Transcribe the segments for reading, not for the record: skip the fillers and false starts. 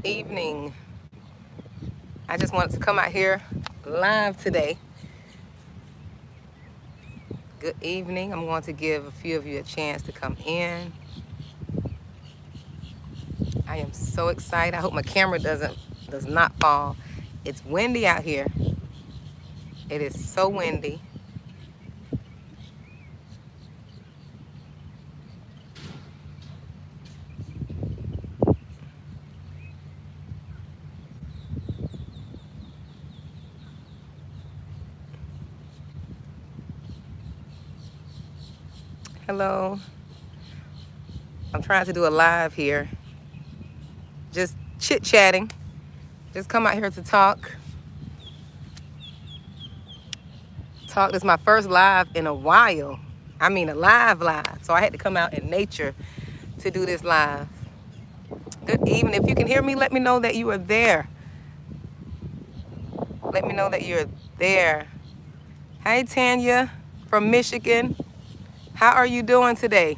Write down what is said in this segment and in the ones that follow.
evening. I just wanted to come out here live today. Good evening. I'm going to give a few of you a chance to come in. I am so excited. I hope my camera does not fall. It's windy out here. It is so windy. Hello. I'm trying to do a live here. Just chit-chatting. Just come out here to talk. This is my first live in a while. I mean a live. So I had to come out in nature to do this live. Good evening. If you can hear me, let me know that you are there. Let me know that you're there. Hey, Tanya from Michigan. How are you doing today?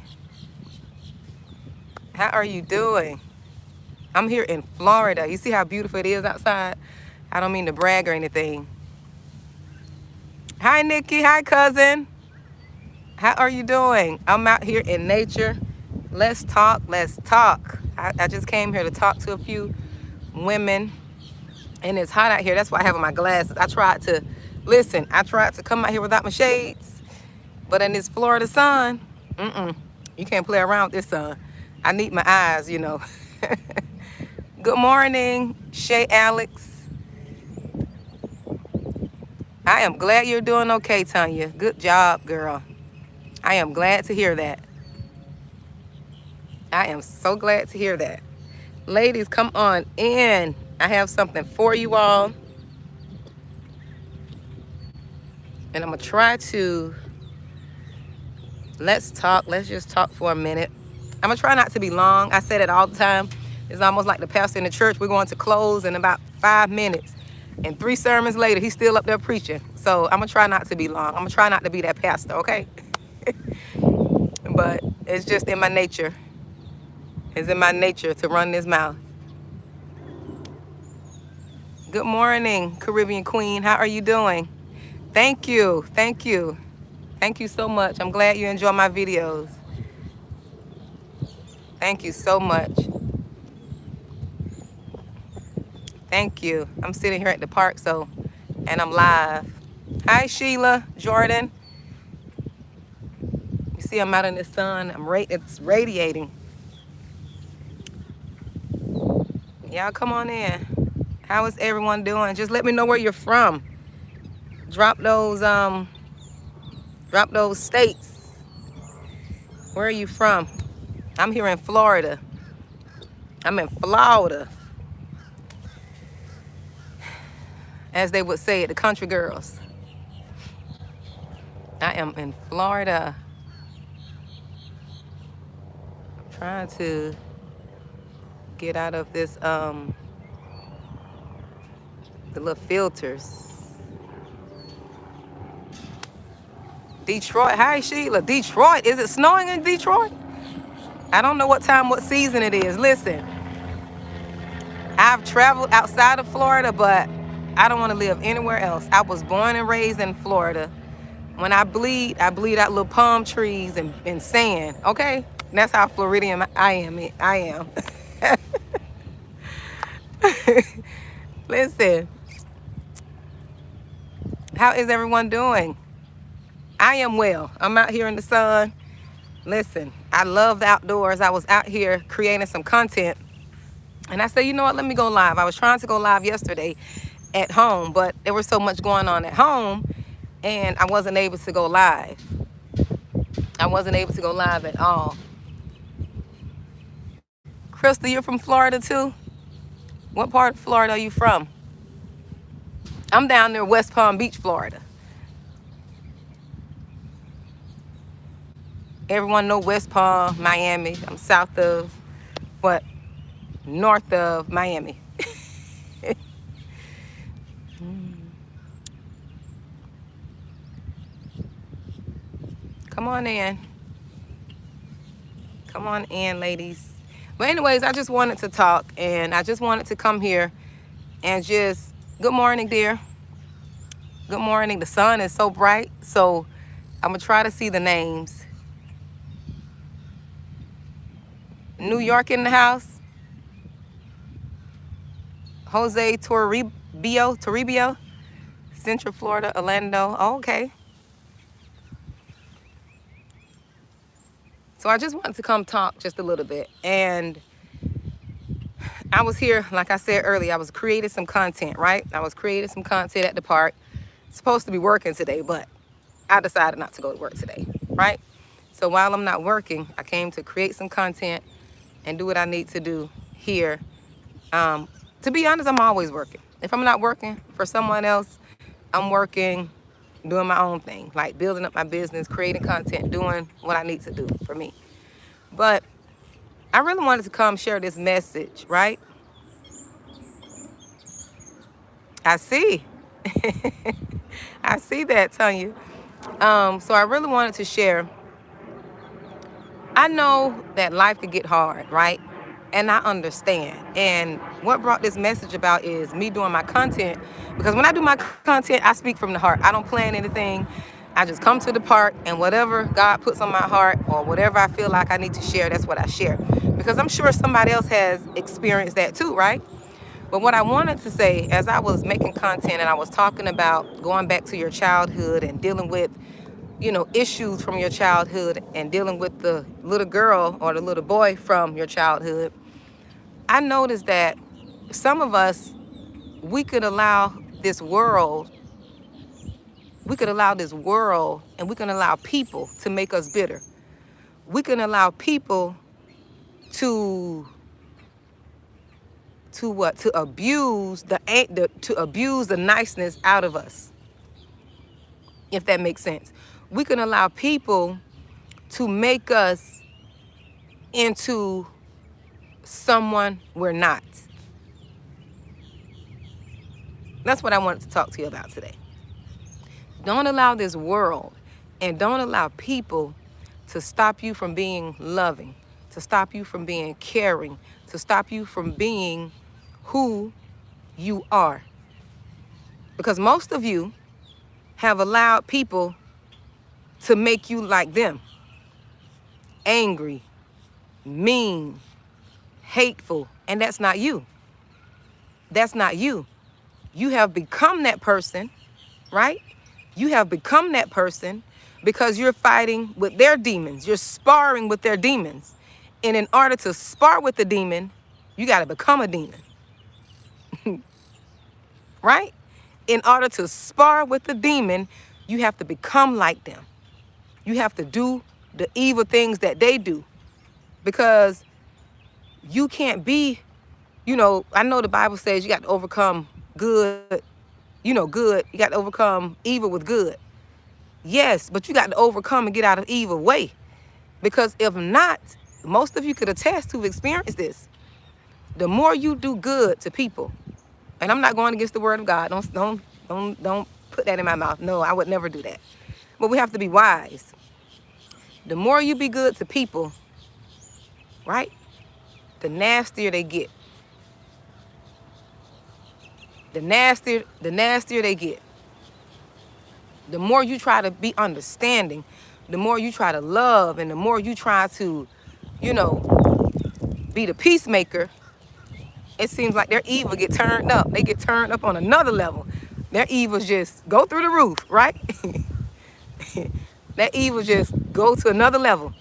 How are you doing? I'm here in Florida. You see how beautiful it is outside? I don't mean to brag or anything. Hi, Nikki. Hi, cousin. How are you doing? I'm out here in nature. Let's talk. Let's talk. I just came here to talk to a few women. And it's hot out here. That's why I have on my glasses. I tried to come out here without my shades. But in this Florida sun, you can't play around with this sun. I need my eyes, you know. Good morning, Shay Alex. I am glad you're doing okay, Tanya. Good job, girl. I am glad to hear that. I am so glad to hear that. Ladies, come on in. I have something for you all. And I'm going to try to, let's talk. Let's just talk for a minute. I'm going to try not to be long. I said it all the time. It's almost like the pastor in the church. We're going to close in about 5 minutes. And 3 sermons later, he's still up there preaching. So I'm going to try not to be long. I'm going to try not to be that pastor, okay? But it's just in my nature. It's in my nature to run this mouth. Good morning, Caribbean Queen. How are you doing? Thank you. Thank you. Thank you so much. I'm glad you enjoy my videos. Thank you so much. Thank you. I'm sitting here at the park, and I'm live. Hi, Sheila, Jordan. You see I'm out in the sun. It's radiating. Y'all come on in. How is everyone doing? Just let me know where you're from. Drop those states. Where are you from? I'm here in Florida. I'm in Florida. As they would say it, the country girls. I am in Florida. I'm trying to get out of this, the little filters. Detroit. Hi, Sheila. Detroit. Is it snowing in Detroit? I don't know what season it is. Listen, I've traveled outside of Florida, but I don't want to live anywhere else. I was born and raised in Florida. When I bleed out little palm trees and sand, okay? And that's how Floridian I am. Listen, how is everyone doing? I am well. I'm out here in the sun. Listen, I love the outdoors. I was out here creating some content. And I said, you know what, let me go live. I was trying to go live yesterday at home, but there was so much going on at home, and I wasn't able to go live. I wasn't able to go live at all. Crystal, you're from Florida too? What part of Florida are you from? I'm down near West Palm Beach, Florida. Everyone know West Palm, Miami. I'm south of, north of Miami. Come on in. Come on in, ladies. But anyways, I just wanted to talk, and I just wanted to come here and just, good morning, dear. Good morning. The sun is so bright, so I'm going to try to see the names. New York in the house. Jose Toribio. Central Florida, Orlando. Oh, okay. So I just wanted to come talk just a little bit. And I was here, like I said earlier, I was creating some content, right? I was creating some content at the park. Supposed to be working today, but I decided not to go to work today, right? So while I'm not working, I came to create some content and do what I need to do here. To be honest, I'm always working. If I'm not working for someone else, I'm working, doing my own thing, like building up my business, creating content, doing what I need to do for me. But I really wanted to come share this message, right? I see. I see that, Tanya. So I really wanted to share. I know that life could get hard, right? And I understand. And what brought this message about is me doing my content. Because when I do my content, I speak from the heart. I don't plan anything. I just come to the park, and whatever God puts on my heart or whatever I feel like I need to share, that's what I share. Because I'm sure somebody else has experienced that too, right? But what I wanted to say, as I was making content and I was talking about going back to your childhood and dealing with, issues from your childhood and dealing with the little girl or the little boy from your childhood, I noticed that some of us, we could allow this world, and we can allow people to make us bitter. We can allow people to what? To abuse to abuse the niceness out of us, if that makes sense. We can allow people to make us into someone we're not. That's what I wanted to talk to you about today. Don't allow this world and don't allow people to stop you from being loving, to stop you from being caring, to stop you from being who you are. Because most of you have allowed people to make you like them. Angry, mean, hateful, and that's not you. That's not you. You have become that person, right? You have become that person because you're fighting with their demons. You're sparring with their demons. And in order to spar with the demon, you got to become a demon. Right? In order to spar with the demon, you have to become like them. You have to do the evil things that they do. Because you can't be, I know the Bible says you got to overcome good, good. You got to overcome evil with good. Yes, but you got to overcome and get out of evil way. Because if not, most of you could attest who've experienced this. The more you do good to people, and I'm not going against the word of God. Don't put that in my mouth. No, I would never do that. But we have to be wise. The more you be good to people, right? The nastier they get. The nastier they get. The more you try to be understanding, the more you try to love, and the more you try to, be the peacemaker, it seems like their evil get turned up. They get turned up on another level. Their evils just go through the roof, right? That evil just go to another level.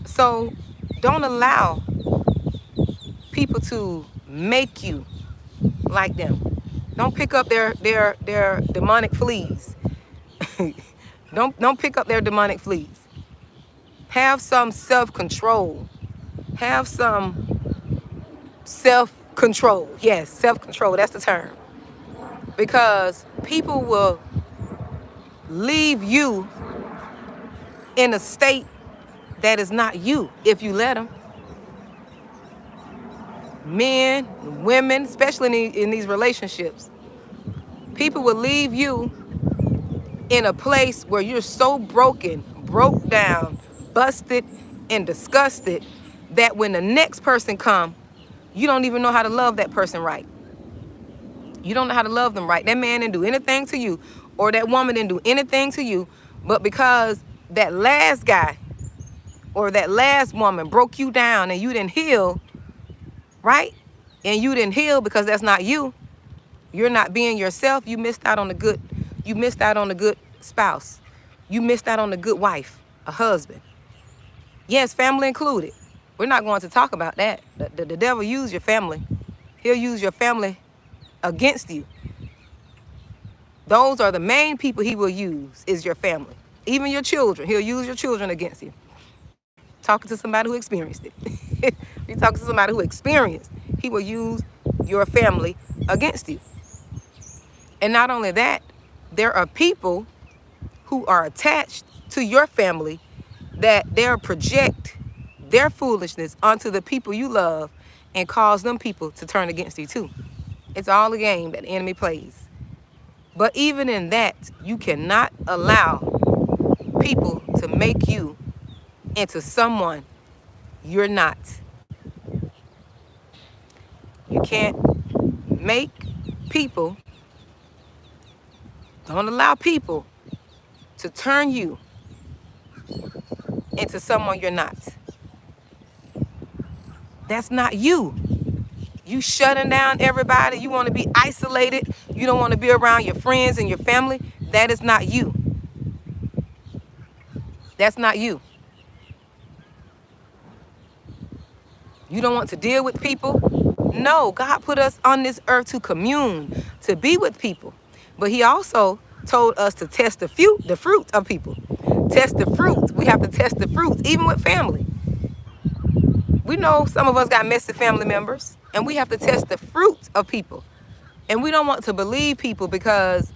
So don't allow people to make you like them. Don't pick up their demonic fleas. Don't pick up their demonic fleas. Have some self-control. Have some self-control. Yes, self-control, that's the term. Because people will leave you in a state that is not you if you let them. Men, women, especially in these relationships, people will leave you in a place where you're so broken, broke down, busted, and disgusted that when the next person come, you don't even know how to love that person right. You don't know how to love them right. That man didn't do anything to you, or that woman didn't do anything to you, but because that last guy or that last woman broke you down and you didn't heal, right? And you didn't heal because that's not you. You're not being yourself. You missed out on the good. You missed out on the good spouse. You missed out on the good wife, a husband. Yes, family included. We're not going to talk about that. The devil use your family. He'll use your family against you. Those are the main people he will use, is your family. Even your children. He'll use your children against you. Talking to somebody who experienced it. You're talking to somebody who experienced. He will use your family against you. And not only that, there are people who are attached to your family that they'll project their foolishness onto the people you love and cause them people to turn against you too. It's all a game that the enemy plays. But even in that, you cannot allow people to make you into someone you're not. You can't make people, don't allow people to turn you into someone you're not. That's not you. You shutting down everybody. You want to be isolated. You don't want to be around your friends and your family. That is not you. That's not you. You don't want to deal with people. No, God put us on this earth to commune, to be with people. But he also told us to test the fruit of people. Test the fruit. We have to test the fruit, even with family. We know some of us got messy family members, and we have to test the fruit of people. And we don't want to believe people because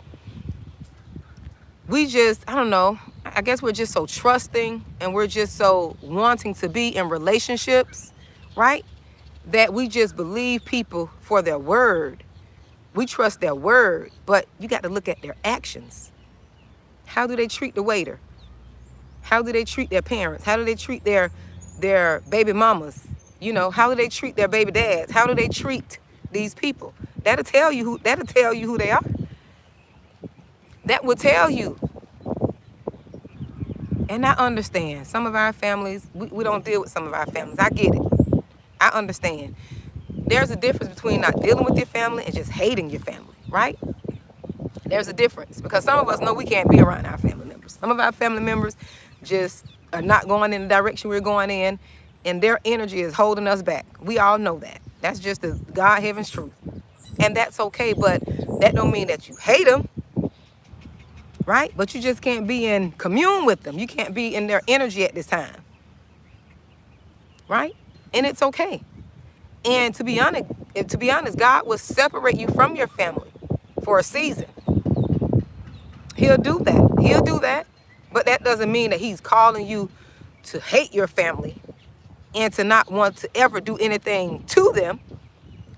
we just, I don't know, I guess we're just so trusting and we're just so wanting to be in relationships, right? That we just believe people for their word. We trust their word, but you got to look at their actions. How do they treat the waiter? How do they treat their parents? How do they treat their baby mamas? You know, how do they treat their baby dads? How do they treat these people? That'll tell you who they are. That will tell you. And I understand some of our families, we don't deal with some of our families. I get it. I understand. There's a difference between not dealing with your family and just hating your family, right? There's a difference because some of us know we can't be around our family members. Some of our family members just are not going in the direction we're going in, and their energy is holding us back. We all know that. That's just the God heaven's truth. And that's okay, but that don't mean that you hate them, right? But you just can't be in commune with them. You can't be in their energy at this time, right? And it's okay. And to be honest, God will separate you from your family for a season. He'll do that. He'll do that. But that doesn't mean that he's calling you to hate your family and to not want to ever do anything to them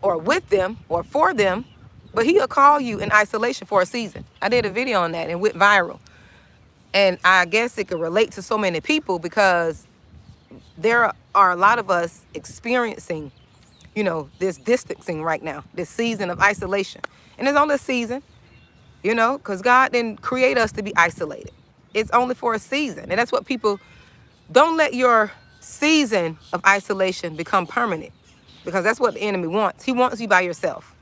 or with them or for them. But he'll call you in isolation for a season. I did a video on that and went viral. And I guess it could relate to so many people because there are a lot of us experiencing, you know, this distancing right now, this season of isolation. And it's only a season, you know, because God didn't create us to be isolated. It's only for a season. And that's what people, don't let your season of isolation become permanent, because that's what the enemy wants. He wants you by yourself.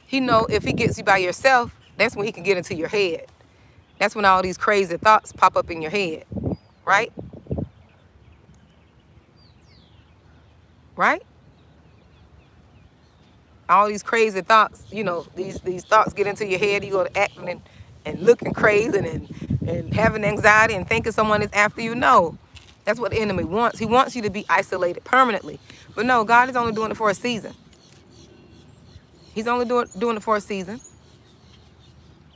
He know if he gets you by yourself, that's when he can get into your head. That's when all these crazy thoughts pop up in your head, right? Right? All these crazy thoughts, you know, these thoughts get into your head. You go to acting and looking crazy and having anxiety and thinking someone is after you. No, that's what the enemy wants. He wants you to be isolated permanently. But no, God is only doing it for a season. He's only doing it for a season.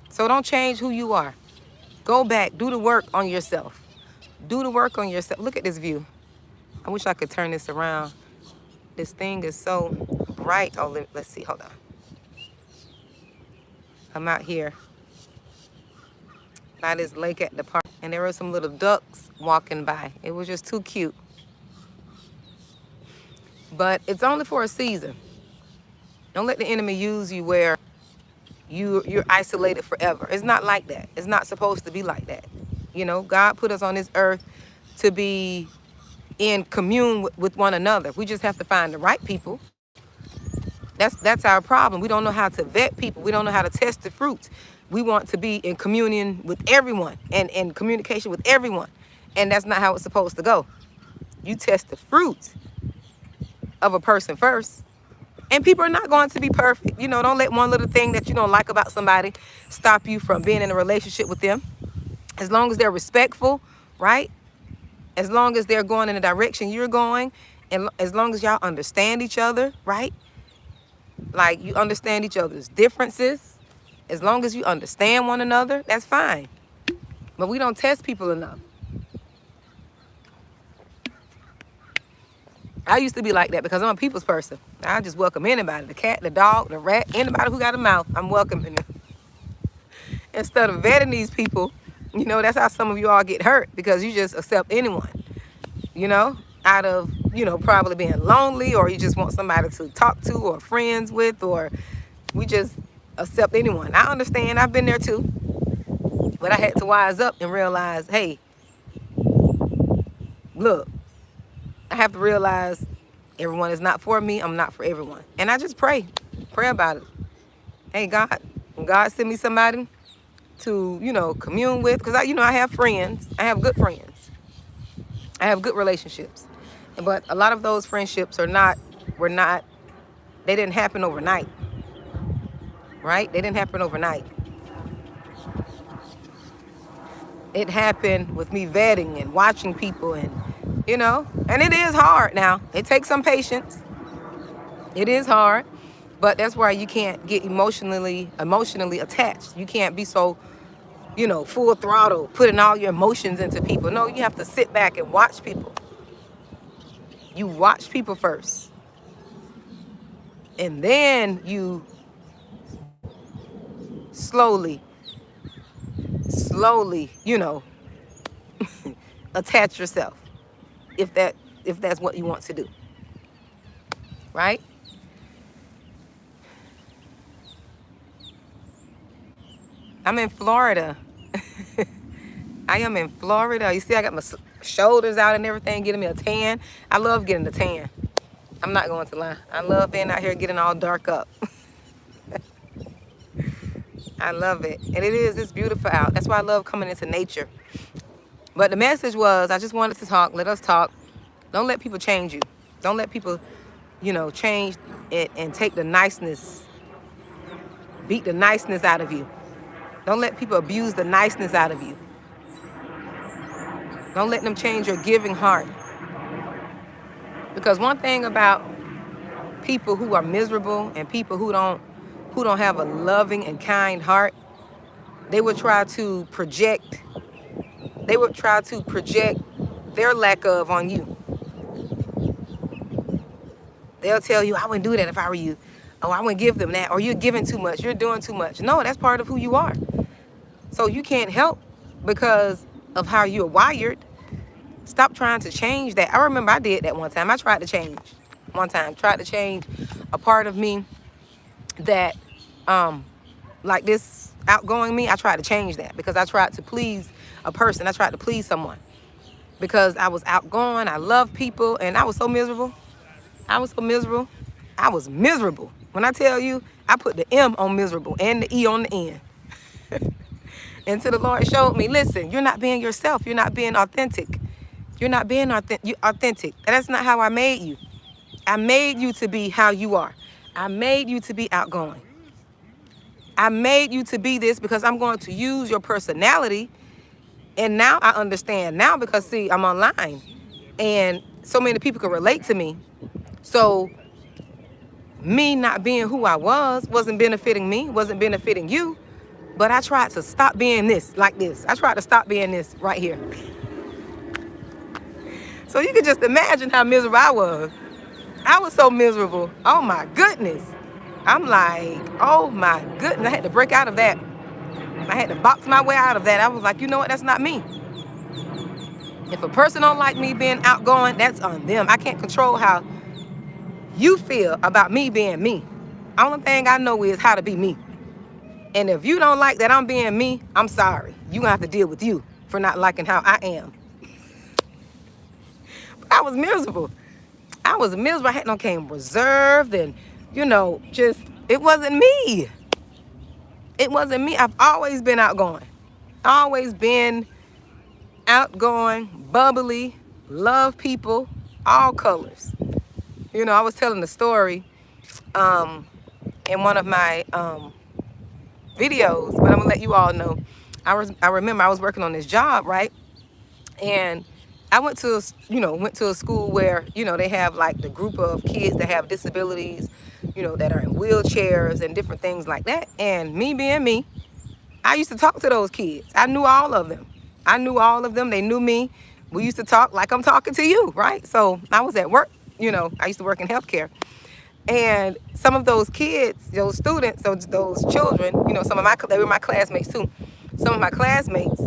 So don't change who you are. Go back. Do the work on yourself. Do the work on yourself. Look at this view. I wish I could turn this around. This thing is so bright. Oh, let's see. Hold on. I'm out here by this lake at the park, and there were some little ducks walking by. It was just too cute. But it's only for a season. Don't let the enemy use you where you're isolated forever. It's not like that. It's not supposed to be like that. You know, God put us on this earth to be in commune with one another. We just have to find the right people. That's our problem. We don't know how to vet people. We don't know how to test the fruits. We want to be in communion with everyone and in communication with everyone. And that's not how it's supposed to go. You test the fruits of a person first. And people are not going to be perfect. You know, don't let one little thing that you don't like about somebody stop you from being in a relationship with them. As long as they're respectful, right? As long as they're going in the direction you're going, and as long as y'all understand each other, right? Like you understand each other's differences. As long as you understand one another, that's fine. But we don't test people enough. I used to be like that because I'm a people's person. I just welcome anybody, the cat, the dog, the rat, anybody who got a mouth, I'm welcoming them. Instead of vetting these people, you know, that's how some of you all get hurt, because you just accept anyone, you know, out of, you know, probably being lonely, or you just want somebody to talk to or friends with, or we just accept anyone. I understand. I've been there too. But I had to wise up and realize, hey, look, I have to realize everyone is not for me. I'm not for everyone. And I just pray about it. Hey, God, when God send me somebody to, you know, commune with, because I have friends. I have good friends. I have good relationships. But a lot of those friendships they didn't happen overnight, right? They didn't happen overnight. It happened with me vetting and watching people, and, you know, and it is hard now. It takes some patience. It is hard, but that's why you can't get emotionally attached. You can't be so, you know, full throttle, putting all your emotions into people. No, you have to sit back and watch people. You watch people first. And then you slowly, you know, attach yourself, if that's what you want to do. Right? I'm in Florida. I am in Florida. You see, I got my shoulders out and everything, getting me a tan. I love getting a tan. I'm not going to lie. I love being out here getting all dark up. I love it. And it's beautiful out. That's why I love coming into nature. But the message was, I just wanted to talk. Let us talk. Don't let people change you. Don't let people, you know, change it and take the niceness, beat the niceness out of you. Don't let people abuse the niceness out of you. Don't let them change your giving heart. Because one thing about people who are miserable and people who don't have a loving and kind heart, they would try to project their lack of on you. They'll tell you, I wouldn't do that if I were you. Oh, I wouldn't give them that. Or you're giving too much. You're doing too much. No, that's part of who you are. So you can't help because of how you're wired. Stop trying to change that. I remember I did that one time. I tried to change a part of me that, like this outgoing me, I tried to change that because I tried to please a person. I tried to please someone because I was outgoing. I loved people, and I was so miserable. I was miserable. When I tell you, I put the M on miserable and the E on the end. Until the Lord showed me, listen, you're not being yourself. You're not being authentic. You're not being authentic. That's not how I made you. I made you to be how you are. I made you to be outgoing. I made you to be this because I'm going to use your personality. And now I understand now because, see, I'm online. And so many people can relate to me. So me not being who I wasn't benefiting me, wasn't benefiting you. But I tried to stop being this, like this. I tried to stop being this right here. So you can just imagine how miserable I was. I was so miserable. Oh my goodness. I'm like, oh my goodness. I had to break out of that. I had to box my way out of that. I was like, you know what? That's not me. If a person don't like me being outgoing, that's on them. I can't control how you feel about me being me. Only thing I know is how to be me. And if you don't like that I'm being me, I'm sorry. You're going to have to deal with you for not liking how I am. But I was miserable. I was miserable. I had no came reserved and, just, it wasn't me. It wasn't me. I've always been outgoing. Always been outgoing, bubbly, love people, all colors. I was telling the story in one of my videos, but I'm gonna let you all know. I remember I was working on this job, right? And I went to a school where they have like the group of kids that have disabilities, that are in wheelchairs and different things like that. And me being me, I used to talk to those kids. I knew all of them. They knew me. We used to talk like I'm talking to you, right? So I was at work. I used to work in healthcare. And some of those kids, those students, those children, they were my classmates too. Some of my classmates,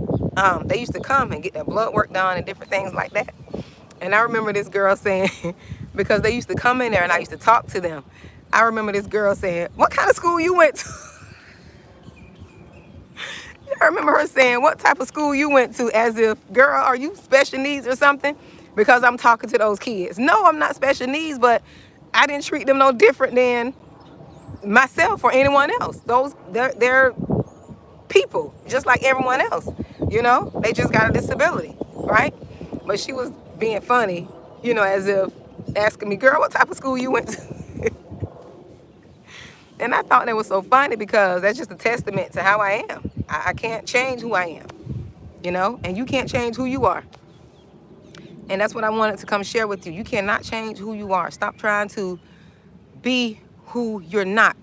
they used to come and get their blood work done and different things like that. And I remember this girl saying, because they used to come in there and I used to talk to them. I remember this girl saying, "What kind of school you went to?" I remember her saying, "What type of school you went to?" As if, girl, are you special needs or something? Because I'm talking to those kids. No, I'm not special needs, but I didn't treat them no different than myself or anyone else. They're people, just like everyone else. They just got a disability, right? But she was being funny, as if asking me, "Girl, what type of school you went to?" And I thought that was so funny because that's just a testament to how I am. I can't change who I am, and you can't change who you are. And that's what I wanted to come share with you. You cannot change who you are. Stop trying to be who you're not.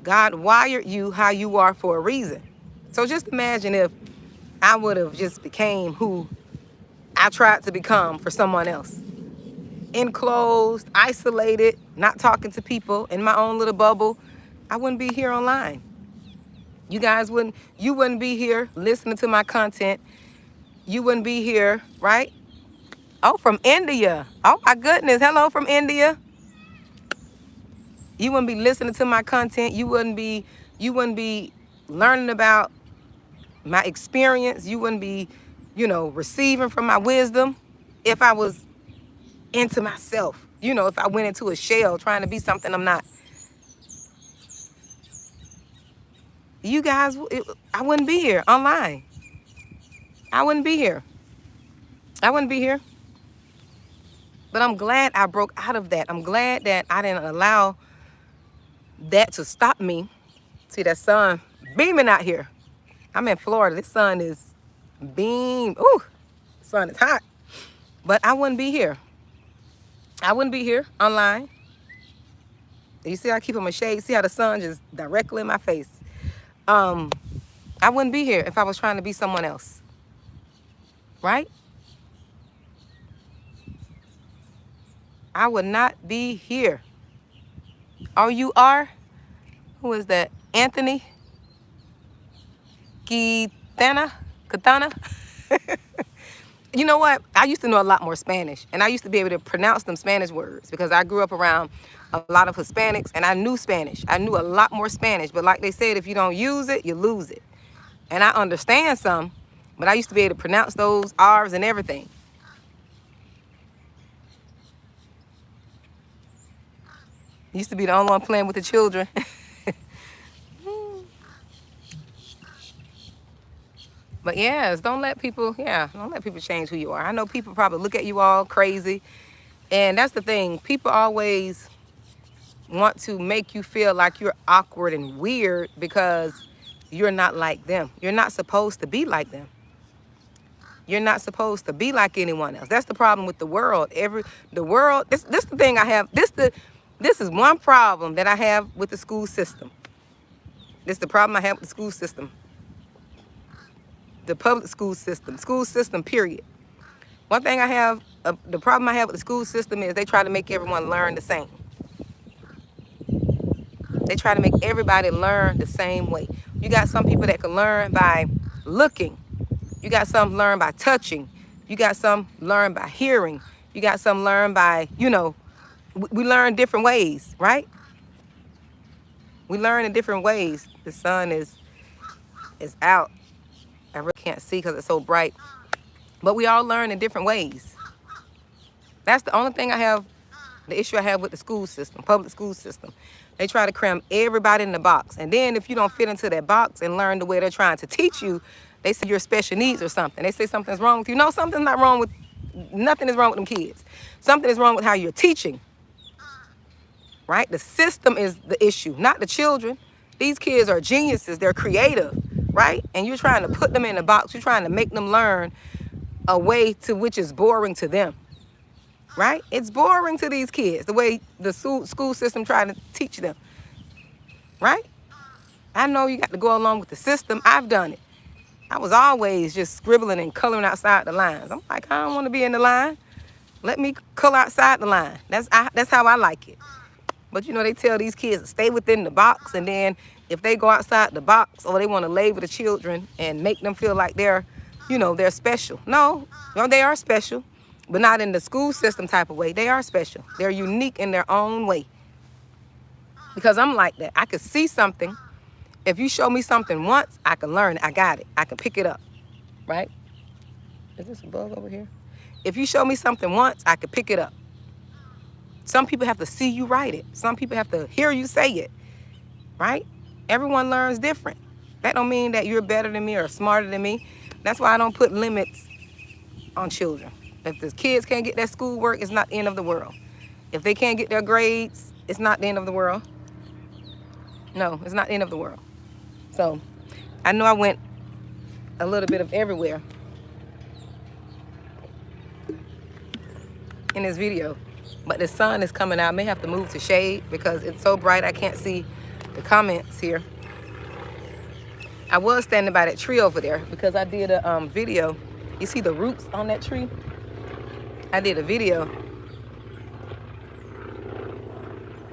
God wired you how you are for a reason. So just imagine if I would have just became who I tried to become for someone else. Enclosed, isolated, not talking to people, in my own little bubble. I wouldn't be here online. You wouldn't be here listening to my content. You wouldn't be here, right? Oh, from India. Oh my goodness. Hello from India. You wouldn't be listening to my content. You wouldn't be learning about my experience. You wouldn't be, receiving from my wisdom if I was into myself. If I went into a shell trying to be something I'm not. You guys, I wouldn't be here online. I wouldn't be here. But I'm glad I broke out of that. I'm glad that I didn't allow that to stop me. See that sun beaming out here. I'm in Florida. This sun is Ooh, the sun is hot. But I wouldn't be here. I wouldn't be here online. You see, I keep on a shade. See how the sun just directly in my face. I wouldn't be here if I was trying to be someone else. Right? I would not be here. Oh, you are? Who is that? Anthony? Katana? You know what? I used to know a lot more Spanish, and I used to be able to pronounce them Spanish words because I grew up around a lot of Hispanics, and I knew Spanish. I knew a lot more Spanish, but like they said, if you don't use it, you lose it. And I understand some, but I used to be able to pronounce those R's and everything. Used to be the only one playing with the children. But yes, don't let people change who you are. I know people probably look at you all crazy. And that's the thing. People always want to make you feel like you're awkward and weird because you're not like them. You're not supposed to be like them. You're not supposed to be like anyone else. That's the problem with the world. This the thing I have. This is one problem that I have with the school system. This is the problem I have with the school system. The public school system, period. One thing the problem I have with the school system is they try to make everyone learn the same. They try to make everybody learn the same way. You got some people that can learn by looking. You got some learn by touching. You got some learn by hearing. You got some learn by, we learn different ways, right? We learn in different ways. The sun is out. I really can't see because it's so bright. But we all learn in different ways. That's the only thing the issue I have with the school system, public school system. They try to cram everybody in the box. And then if you don't fit into that box and learn the way they're trying to teach you, they say you're special needs or something. They say something's wrong with you. No, something's not wrong with, nothing is wrong with them kids. Something is wrong with how you're teaching, right? The system is the issue, not the children. These kids are geniuses. They're creative, right? And you're trying to put them in a box. You're trying to make them learn a way to which is boring to them, right? It's boring to these kids, the way the school system trying to teach them, right? I know you got to go along with the system. I've done it. I was always just scribbling and coloring outside the lines. I'm like, I don't want to be in the line. Let me color outside the line. That's how I like it. But they tell these kids to stay within the box, and then if they go outside the box or they want to label the children and make them feel like they're special. No, they are special, but not in the school system type of way. They are special. They're unique in their own way. Because I'm like that. I could see something. If you show me something once, I can learn it. I got it. I can pick it up, right? Is this a bug over here? If you show me something once, I can pick it up. Some people have to see you write it. Some people have to hear you say it, right? Everyone learns different. That don't mean that you're better than me or smarter than me. That's why I don't put limits on children. If the kids can't get their schoolwork, it's not the end of the world. If they can't get their grades, it's not the end of the world. No, it's not the end of the world. So I know I went a little bit of everywhere in this video, but the sun is coming out. I may have to move to shade because it's so bright I can't see the comments here. I was standing by that tree over there because I did a video. You see the roots on that tree? I did a video.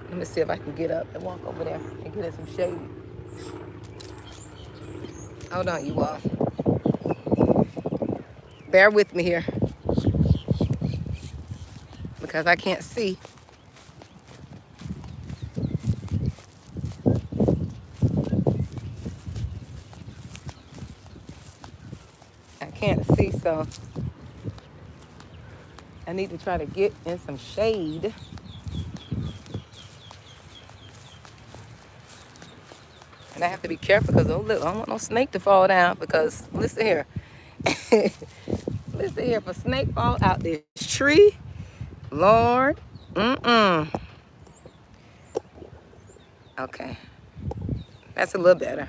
Let me see if I can get up and walk over there and get in some shade. Hold on, you all. Bear with me here because I can't see. I can't see, so I need to try to get in some shade. And I have to be careful because, oh, look, I don't want no snake to fall down because, listen here. Listen here, if a snake fall out this tree, Lord, Okay. That's a little better.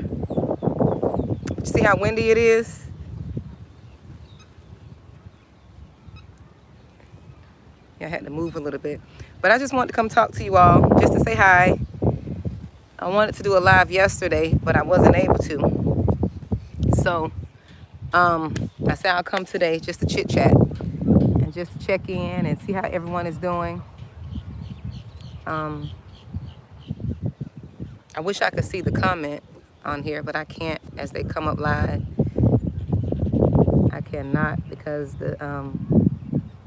See how windy it is? Yeah, I had to move a little bit. But I just wanted to come talk to you all, just to say hi. I wanted to do a live yesterday, but I wasn't able to. So, I said I'll come today just to chit chat and just to check in and see how everyone is doing. I wish I could see the comment on here, but I can't as they come up live. I cannot because the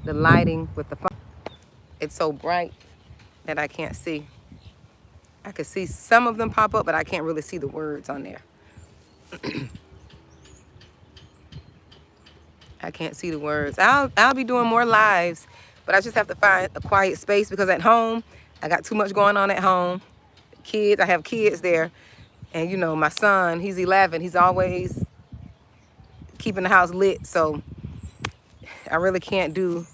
lighting with the phone, it's so bright that I can't see. I can see some of them pop up, but I can't really see the words on there. I can't see the words. I'll be doing more lives, but I just have to find a quiet space because at home, I got too much going on at home. Kids, I have kids there. And, you know, my son, he's 11. He's always keeping the house lit. So I really can't do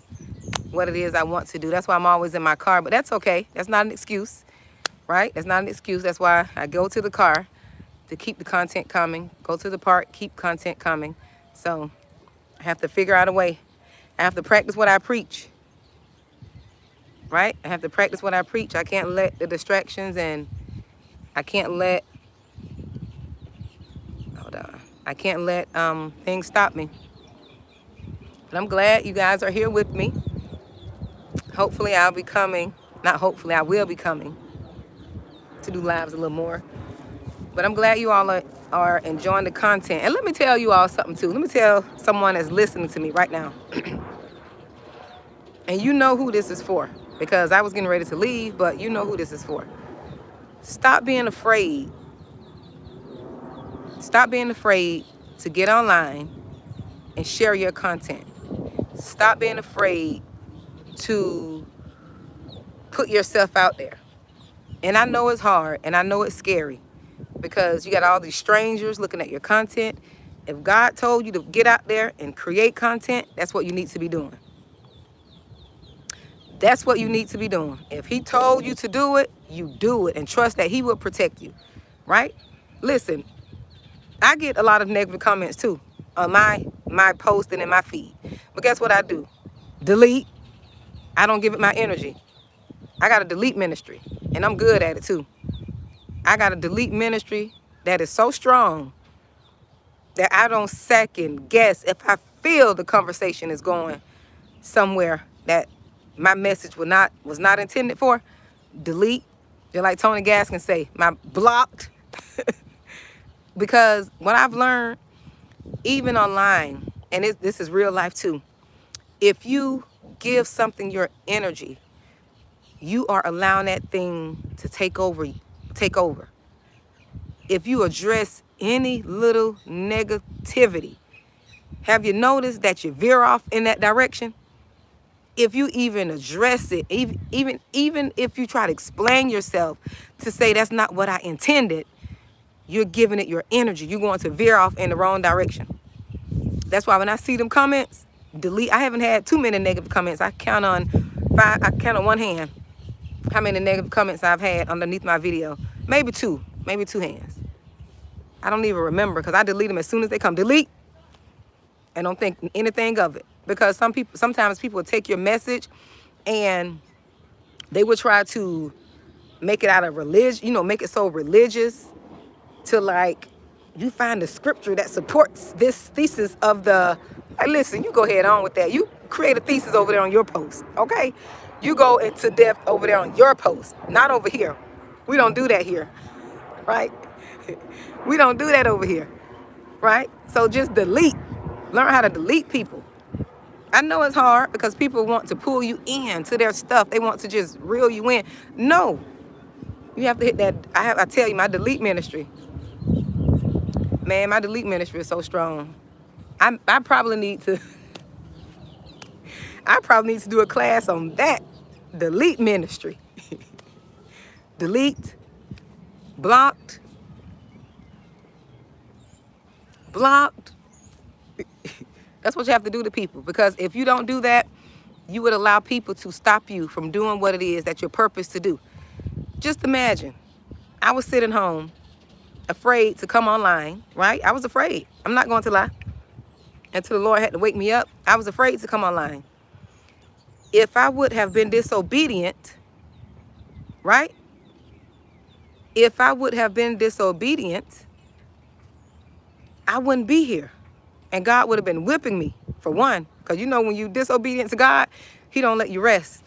what it is I want to do. That's why I'm always in my car. But that's okay. That's not an excuse, right? That's not an excuse. That's why I go to the car to keep the content coming. Go to the park, keep content coming. So I have to figure out a way. I have to practice what I preach, right? I have to practice what I preach. I can't let the distractions and I can't let, hold on. I can't let things stop me. But I'm glad you guys are here with me. Hopefully I'll be coming, not hopefully, I will be coming to do lives a little more. But I'm glad you all are enjoying the content. And let me tell you all something too. Let me tell someone that's listening to me right now. And you know who this is for, because I was getting ready to leave, but you know who this is for. Stop being afraid. Stop being afraid to get online and share your content. Stop being afraid to put yourself out there. And I know it's hard and I know it's scary because you got all these strangers looking at your content. If God told you to get out there and create content, that's what you need to be doing. That's what you need to be doing. If he told you to do it, you do it and trust that he will protect you, right? Listen, I get a lot of negative comments too on my posting and my feed. But guess what I do? Delete. I don't give it my energy. I got a delete ministry, and I'm good at it too. I got a delete ministry that is so strong that I don't second guess if I feel the conversation is going somewhere that my message was not intended for. Delete. Just like Tony Gaskin say, my blocked. Because what I've learned, even online, and this is real life too, if you give something your energy, you are allowing that thing to take over. If you address any little negativity, have you noticed that you veer off in that direction? If you even address it, even if you try to explain yourself to say that's not what I intended, you're giving it your energy. You're going to veer off in the wrong direction. That's why when I see them comments, delete. I haven't had too many negative comments. I count on one hand how many negative comments I've had underneath my video. Maybe two hands. I don't even remember because I delete them as soon as they come. Delete. And don't think anything of it. Because sometimes people will take your message and they will try to make it out of religion, make it so religious to like, you find the scripture that supports this thesis of listen, you go ahead on with that. You create a thesis over there on your post, okay? You go into depth over there on your post, not over here. We don't do that here, right? We don't do that over here, right? So just delete. Learn how to delete people. I know it's hard because people want to pull you in to their stuff. They want to just reel you in. No, you have to hit that. I tell you, my delete ministry, man, my delete ministry is so strong. I probably need to do a class on that delete ministry. Delete, blocked. That's what you have to do to people, because if you don't do that, you would allow people to stop you from doing what it is that you're purposed to do. Just imagine, I was sitting home, afraid to come online, right? I was afraid. I'm not going to lie. Until the Lord had to wake me up, I was afraid to come online. If I would have been disobedient, right? If I would have been disobedient, I wouldn't be here. And God would have been whipping me, for one. Because when you disobedient to God, he don't let you rest.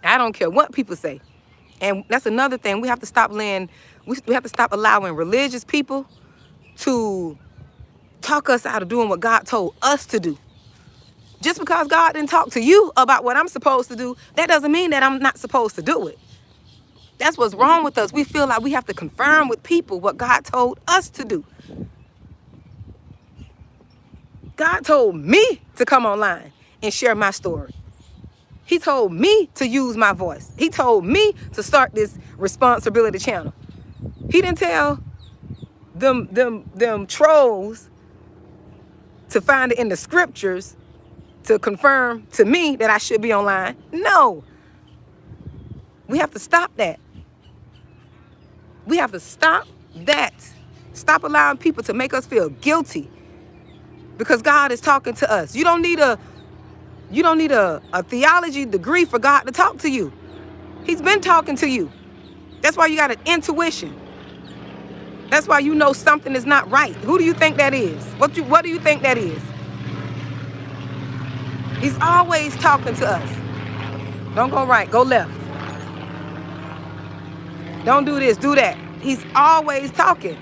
I don't care what people say. And that's another thing. We have to stop allowing religious people to talk us out of doing what God told us to do. Just because God didn't talk to you about what I'm supposed to do, that doesn't mean that I'm not supposed to do it. That's what's wrong with us. We feel like we have to confirm with people what God told us to do. God told me to come online and share my story. He told me to use my voice. He told me to start this responsibility channel. He didn't tell them trolls to find it in the scriptures to confirm to me that I should be online. No. We have to stop that. We have to stop that. Stop allowing people to make us feel guilty because God is talking to us. You don't need a theology degree for God to talk to you. He's been talking to you. That's why you got an intuition. That's why you know something is not right. Who do you think that is? What do you think that is? He's always talking to us. Don't go right, go left. Don't do this, do that. He's always talking.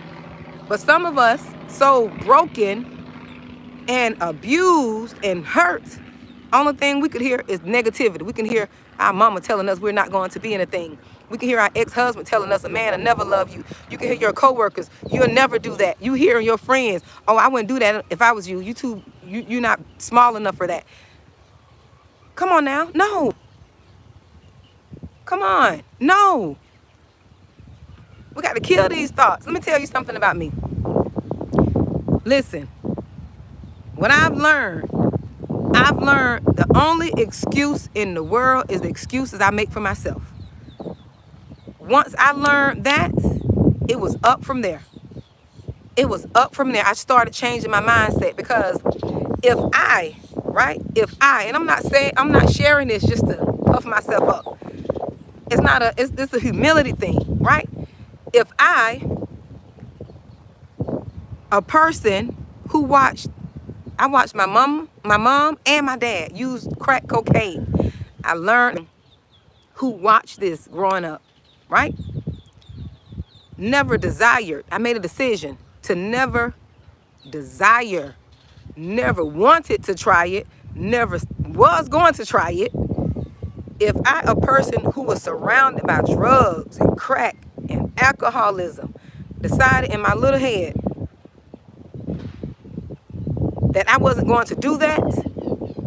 But some of us, so broken and abused and hurt, only thing we could hear is negativity. We can hear our mama telling us we're not going to be anything. We can hear our ex-husband telling us a man will never love you. You can hear your coworkers, you'll never do that. You hear your friends, oh, I wouldn't do that if I was you. You're not small enough for that. Come on now. No. Come on. No. We got to kill these thoughts. Let me tell you something about me. Listen, what I've learned the only excuse in the world is the excuses I make for myself. Once I learned that, it was up from there. It was up from there. I started changing my mindset because if I, and I'm not sharing this just to puff myself up. It's a humility thing, right? If a person who I watched my mom and my dad use crack cocaine. I learned who watched this growing up, right? Never desired. I made a decision to never desire, never wanted to try it, never was going to try it. If a person who was surrounded by drugs and crack and alcoholism, decided in my little head that I wasn't going to do that,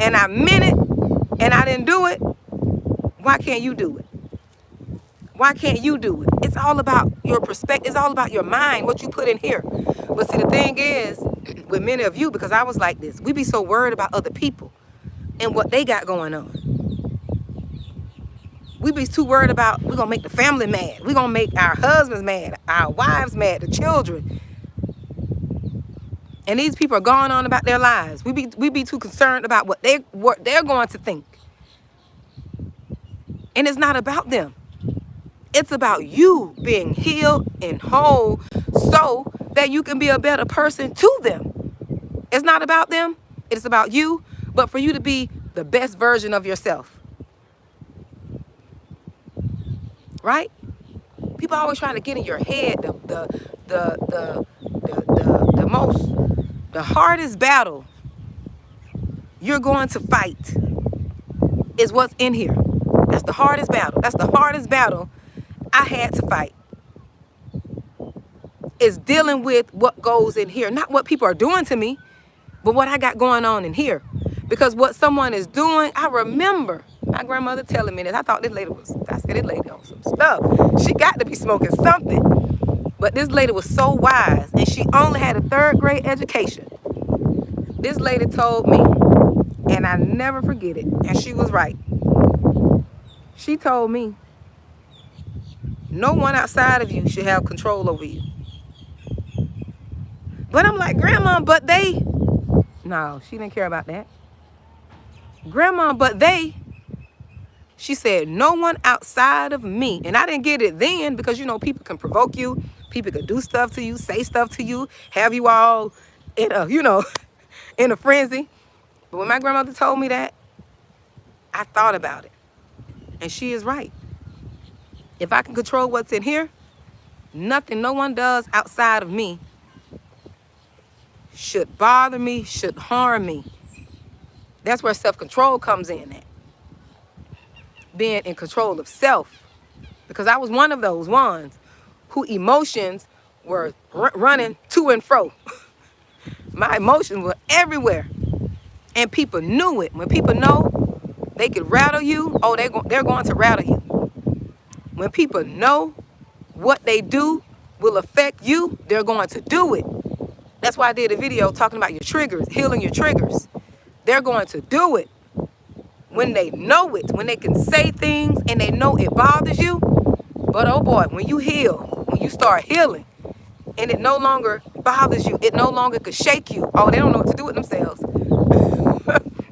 and I meant it, and I didn't do it, why can't you do it? Why can't you do it? It's all about your perspective. It's all about your mind, what you put in here. But see, the thing is, with many of you, because I was like this, we be so worried about other people and what they got going on. We be too worried about, we're going to make the family mad. We're going to make our husbands mad, our wives mad, the children. And these people are going on about their lives. We be too concerned about what they're going to think. And it's not about them. It's about you being healed and whole so that you can be a better person to them. It's not about them. It's about you, but for you to be the best version of yourself. Right? People are always trying to get in your head. The hardest battle you're going to fight is what's in here. That's the hardest battle. That's the hardest battle I had to fight. Is dealing with what goes in here. Not what people are doing to me, but what I got going on in here. Because what someone is doing, I remember my grandmother telling me this. I said, this lady on some stuff. She got to be smoking something. But this lady was so wise, and she only had a 3rd grade education. This lady told me, and I never forget it, and she was right. She told me, no one outside of you should have control over you. But I'm like, Grandma, but they... No, she didn't care about that. Grandma, but they... She said, no one outside of me. And I didn't get it then because, people can provoke you. People can do stuff to you, say stuff to you, have you all in a, in a frenzy. But when my grandmother told me that, I thought about it. And she is right. If I can control what's in here, nothing no one does outside of me should bother me, should harm me. That's where self-control comes in at. Being in control of self. Because I was one of those ones who emotions were running to and fro. My emotions were everywhere. And people knew it. When people know they could rattle you, they're going to rattle you. When people know what they do will affect you, they're going to do it. That's why I did a video talking about your triggers, healing your triggers. They're going to do it. When they know it, when they can say things and they know it bothers you. But oh boy, when you heal, when you start healing and it no longer bothers you, it no longer could shake you. Oh, they don't know what to do with themselves.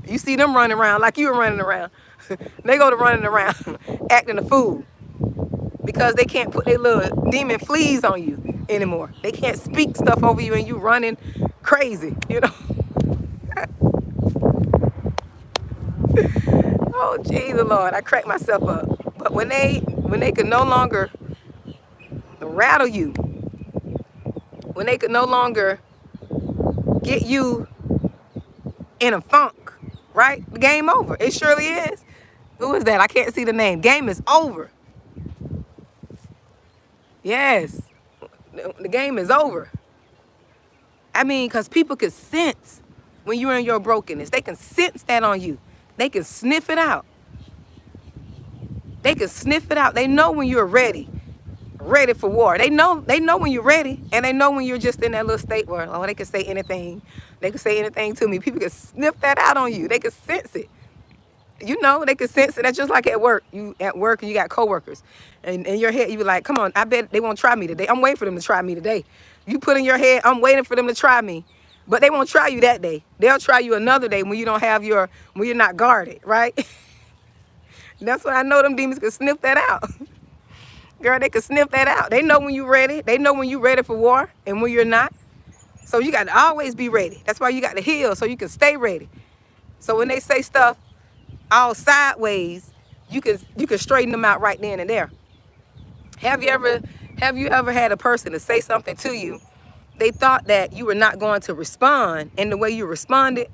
You see them running around like you were running around. They go to running around acting a fool because they can't put their little demon fleas on you anymore. They can't speak stuff over you and you running crazy, Oh, Jesus, Lord, I cracked myself up. But when they can no longer rattle you, when they could no longer get you in a funk, right? The game over. It surely is. Who is that? I can't see the name. Game is over. Yes. The game is over. I mean, because people can sense when you're in your brokenness. They can sense that on you. They can sniff it out. They can sniff it out. They know when you're ready for war. They know when you're ready, and they know when you're just in that little state where, oh, they can say anything. They can say anything to me. People can sniff that out on you. They can sense it. You know, they can sense it. That's just like at work. You at work and you got coworkers. And in your head, you be like, come on, I bet they won't try me today. I'm waiting for them to try me today. You put in your head, I'm waiting for them to try me. But they won't try you that day. They'll try you another day when you don't have when you're not guarded, right? That's when I know them demons can sniff that out. Girl, they can sniff that out. They know when you're ready. They know when you're ready for war and when you're not. So you got to always be ready. That's why you got to heal, so you can stay ready. So when they say stuff all sideways, you can straighten them out right then and there. Have you ever had a person to say something to you? They thought that you were not going to respond in the way you responded,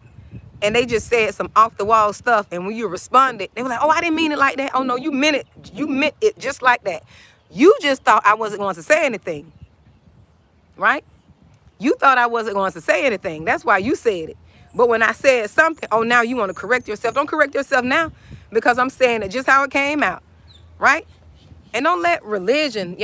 and they just said some off the wall stuff, and when you responded, they were like, oh, I didn't mean it like that. Oh no, you meant it just like that. You just thought I wasn't going to say anything, right? You thought I wasn't going to say anything. That's why you said it. But when I said something, oh, now you want to correct yourself. Don't correct yourself now, because I'm saying it just how it came out, right? And don't let religion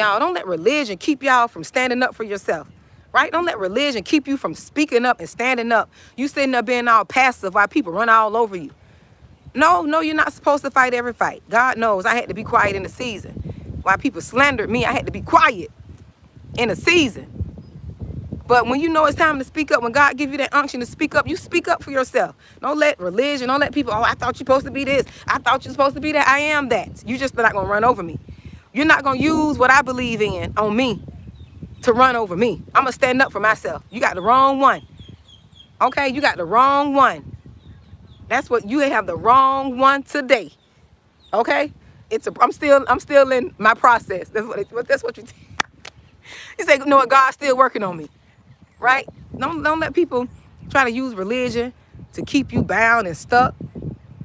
keep y'all from standing up for yourself, right? Don't let religion keep you from speaking up and standing up. You sitting there being all passive while people run all over you. No, you're not supposed to fight every fight. God knows I had to be quiet in the season. While people slandered me, I had to be quiet in a season. But when you know it's time to speak up, when God gives you that unction to speak up, you speak up for yourself. Don't let religion, don't let people, oh, I thought you're supposed to be this. I thought you're supposed to be that. I am that. You just not going to run over me. You're not going to use what I believe in on me to run over me. I'm going to stand up for myself. You got the wrong one. Okay, you got the wrong one. That's what you have, the wrong one today. Okay? I'm still in my process. That's what you you say, no, God's still working on me. Right? Don't let people try to use religion to keep you bound and stuck,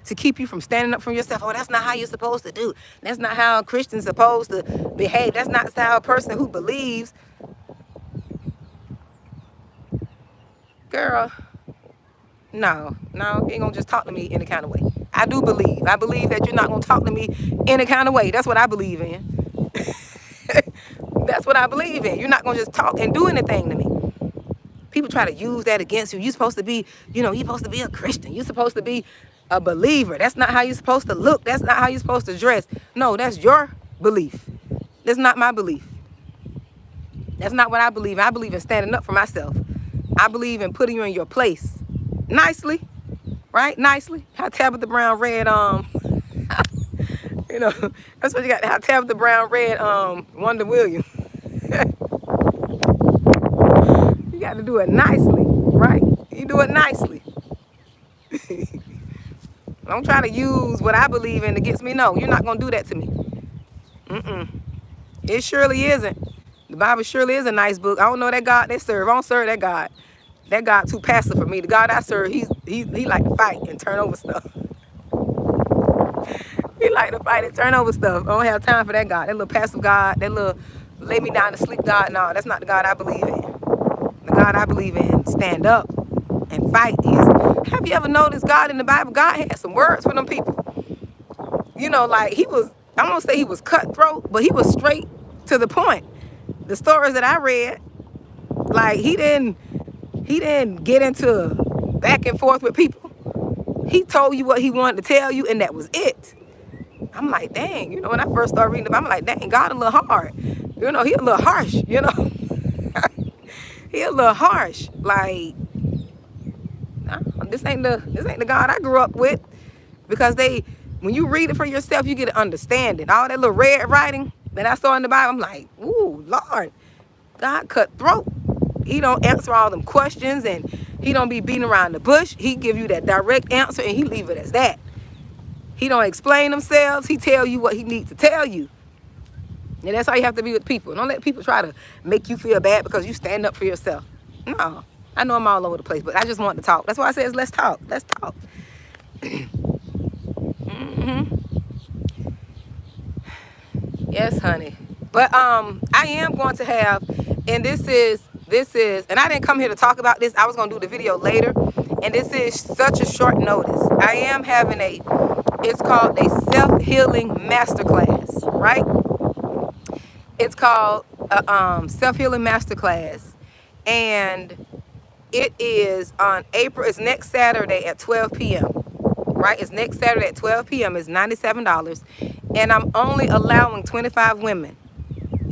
to keep you from standing up for yourself. Oh, that's not how you're supposed to do. That's not how a Christian's supposed to behave. That's not how a person who believes. Girl, no, you ain't gonna just talk to me any kind of way. I believe that you're not gonna talk to me any kind of way. That's what I believe in. That's what I believe in. You're not gonna just talk and do anything to me. People try to use that against you. You're supposed to be, you're supposed to be a Christian. You're supposed to be a believer. That's not how you're supposed to look. That's not how you're supposed to dress. No, that's your belief. That's not my belief. That's not what I believe. I believe in standing up for myself. I believe in putting you in your place. Nicely. Right? Nicely. How Tabitha Brown read, that's what you got. How Tabitha Brown read, Wonder Williams. You got to do it nicely, right? You do it nicely. Don't try to use what I believe in against me. No, you're not going to do that to me. It surely isn't. The Bible surely is a nice book. I don't know that God they serve. I don't serve that God. That God too passive for me. The God I serve, he like to fight and turn over stuff. He like to fight and turn over stuff. I don't have time for that God. That little passive God, that little lay me down to sleep God. No, that's not the God I believe in. The God I believe in, stand up and fight. Have you ever noticed God in the Bible? God had some words for them people. Like I'm going to say he was cutthroat, but he was straight to the point. The stories that I read, like he didn't get into back and forth with people. He told you what he wanted to tell you, and that was it. I'm like, dang, when I first started reading I'm like, dang, God a little hard. He a little harsh, He a little harsh. Like, this ain't the God I grew up with. Because when you read it for yourself, you get an understanding. All that little red writing that I saw in the Bible, I'm like, ooh, Lord, God cut throat. He don't answer all them questions, and he don't be beating around the bush. He give you that direct answer, and he leave it as that. He don't explain himself. He tell you what he needs to tell you. And that's how you have to be with people. Don't let people try to make you feel bad because you stand up for yourself. No. I know I'm all over the place, but I just want to talk. That's why I said let's talk. Let's talk. Yes, honey. But I am going to have, and this is, and I didn't come here to talk about this. I was going to do the video later. And this is such a short notice. I am having it's called a self-healing masterclass, right? It's called a self-healing masterclass. And it is on it's next Saturday at 12 p.m. Right? It's next Saturday at 12 p.m. It's $97. And I'm only allowing 25 women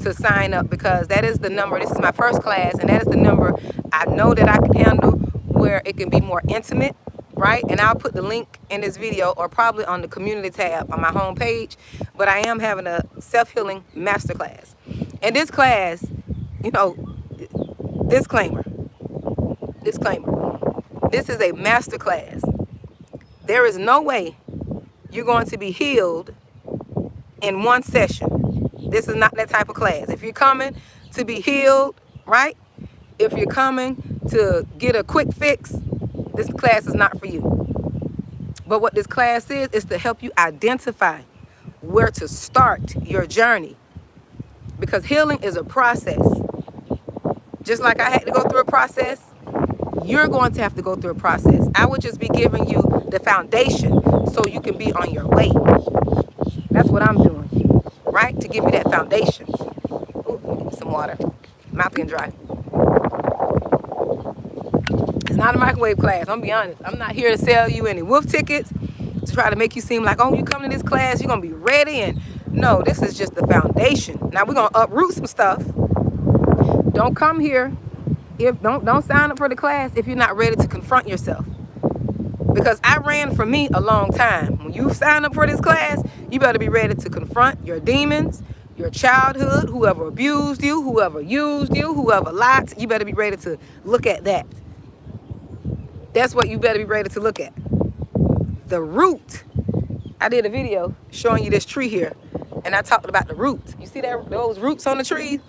to sign up because that is the number. This is my first class, and that is the number I know that I can handle where it can be more intimate, right? And I'll put the link in this video or probably on the community tab on my homepage. But I am having a self-healing masterclass. And this class, disclaimer. This is a masterclass. There is no way you're going to be healed in one session. This is not that type of class. If you're coming to be healed, right? If you're coming to get a quick fix, this class is not for you. But what this class is to help you identify where to start your journey. Because healing is a process. Just like I had to go through a process, you're going to have to go through a process. I would just be giving you the foundation so you can be on your way. That's what I'm doing, right? To give you that foundation. Ooh, some water. Mouth getting dry. It's not a microwave class. I'm gonna be honest. I'm not here to sell you any wolf tickets to try to make you seem like, oh, you come to this class, you're gonna be ready. And no, this is just the foundation. Now we're gonna uproot some stuff. Don't come here. Don't sign up for the class if you're not ready to confront yourself. Because I ran for me a long time. When you sign up for this class, you better be ready to confront your demons, your childhood, whoever abused you, whoever used you, whoever lied. You better be ready to look at that. That's what you better be ready to look at. The root. I did a video showing you this tree here, and I talked about the roots. You see those roots on the tree?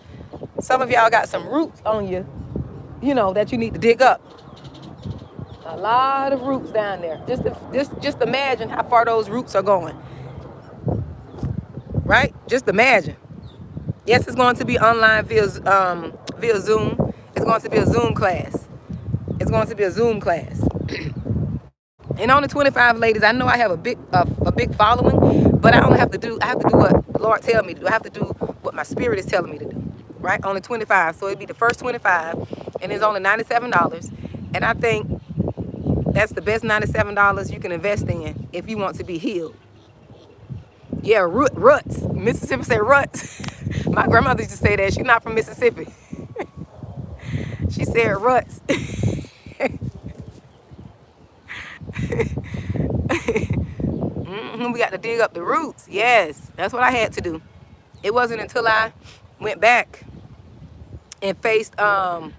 Some of y'all got some roots on you, that you need to dig up. A lot of roots down there. Just imagine how far those roots are going. Right? Just imagine. Yes, it's going to be online via Zoom. It's going to be a Zoom class. It's going to be a Zoom class. And only 25 ladies. I know I have a big following, but I have to do what the Lord tells me to do. I have to do what my spirit is telling me to do. Right? Only 25. So it'd be the first 25, and it's only $97. And I think that's the best $97 you can invest in if you want to be healed. Yeah, ruts. Mississippi say ruts. My grandmother used to say that. She's not from Mississippi. She said ruts. We got to dig up the roots. Yes, that's what I had to do. It wasn't until I went back and faced my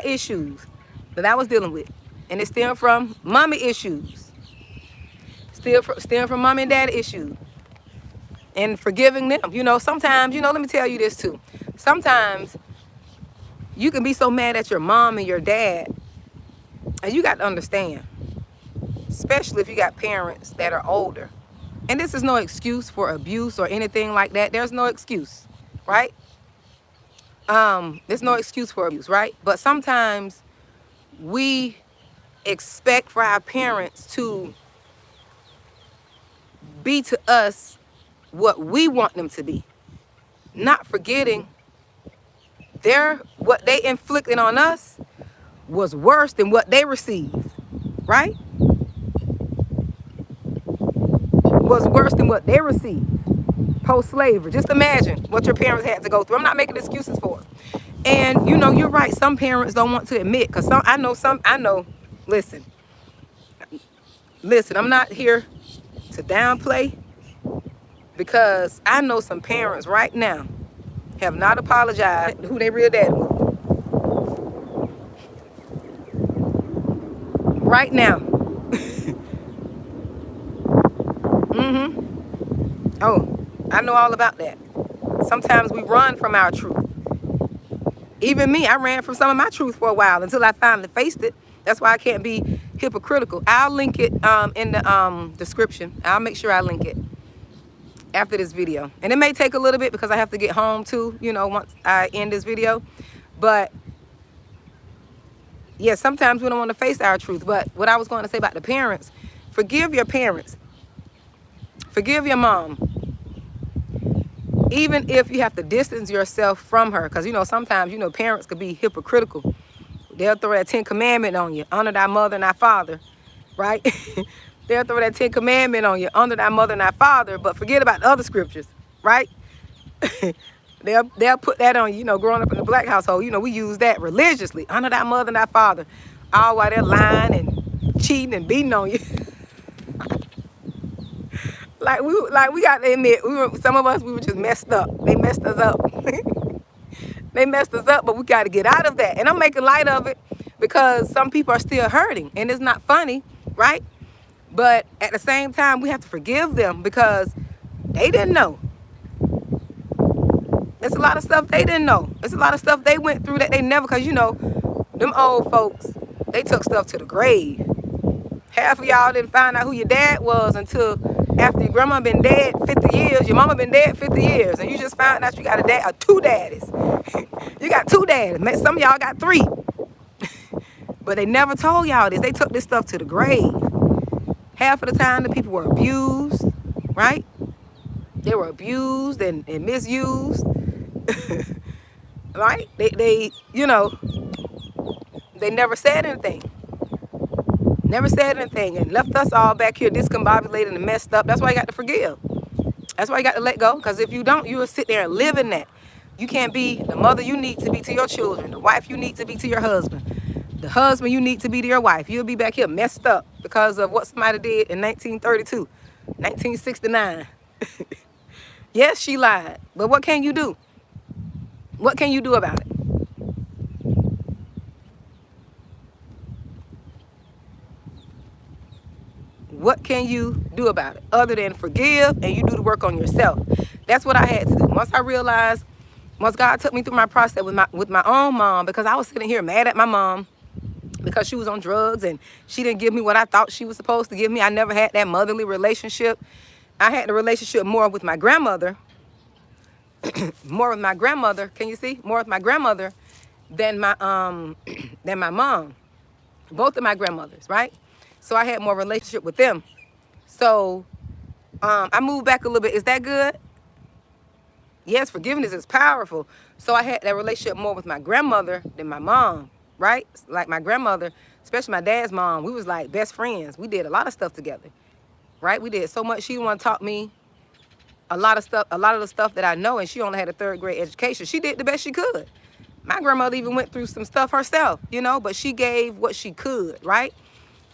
issues that I was dealing with. And it stemmed from mommy issues. Stemmed from mommy and daddy issues. And forgiving them. Sometimes, let me tell you this too. Sometimes you can be so mad at your mom and your dad. And you got to understand. Especially if you got parents that are older. And this is no excuse for abuse or anything like that. There's no excuse. Right? There's no excuse for abuse, right? But sometimes we expect for our parents to be to us what we want them to be, not forgetting what they inflicted on us was worse than what they received, right? Was worse than what they received post-slavery. Just imagine what your parents had to go through. I'm not making excuses for it. And you're right. Some parents don't want to admit, because I know. Listen, I'm not here to downplay, because I know some parents right now have not apologized to who they real dad was. Right now. Oh, I know all about that. Sometimes we run from our truth. Even me, I ran from some of my truth for a while until I finally faced it. That's why I can't be hypocritical. I'll link it in the description. I'll make sure I link it after this video. And it may take a little bit because I have to get home too, you know, once I end this video. But yeah, sometimes we don't want to face our truth. But what I was going to say about the parents, forgive your parents. Forgive your mom. Even if you have to distance yourself from her. Because, you know, sometimes, you know, parents could be hypocritical. They'll throw that 10 commandment on you. Honor thy mother and thy father. Right? They'll throw that 10 commandment on you. Honor thy mother and thy father. But forget about the other scriptures. Right? They'll put that on you. You know, growing up in the black household, you know, we use that religiously. Honor thy mother and thy father. All while they're lying and cheating and beating on you. Like we got to admit, some of us, we were just messed up. They messed us up. They messed us up, but we got to get out of that. And I'm making light of it because some people are still hurting, and it's not funny, right? But at the same time, we have to forgive them because they didn't know. There's a lot of stuff they didn't know. There's a lot of stuff they went through that they never, because, you know, them old folks, they took stuff to the grave. Half of y'all didn't find out who your dad was until after your grandma been dead 50 years, your mama been dead 50 years, and you just found out you got a dad, or two daddies. You got two daddies. Some of y'all got three. But they never told y'all this. They took this stuff to the grave. Half of the time, the people were abused, right? They were abused and misused, right? They, you know, they never said anything. Never said anything and left us all back here discombobulated and messed up. That's why you got to forgive. That's why you got to let go. Because if you don't, you will sit there and live in that. You can't be the mother you need to be to your children, the wife you need to be to your husband, the husband you need to be to your wife. You'll be back here messed up because of what somebody did in 1932, 1969. Yes, she lied. But what can you do? What can you do about it? What can you do about it other than forgive and you do the work on yourself? That's what I had to do. Once I realized, once God took me through my process with my own mom, because I was sitting here mad at my mom because she was on drugs and she didn't give me what I thought she was supposed to give me. I never had that motherly relationship. I had the relationship more with my grandmother, more with my grandmother. Can you see? More with my grandmother than my mom. Both of my grandmothers, right? So I had more relationship with them. So I moved back a little bit. Is that good? Yes, forgiveness is powerful. So I had that relationship more with my grandmother than my mom, right? Like my grandmother, especially my dad's mom, we was like best friends. We did a lot of stuff together, right? We did so much. She wanted to taught me a lot of the stuff that I know, and she only had a 3rd grade education. She did the best she could. My grandmother even went through some stuff herself, you know, but she gave what she could, right?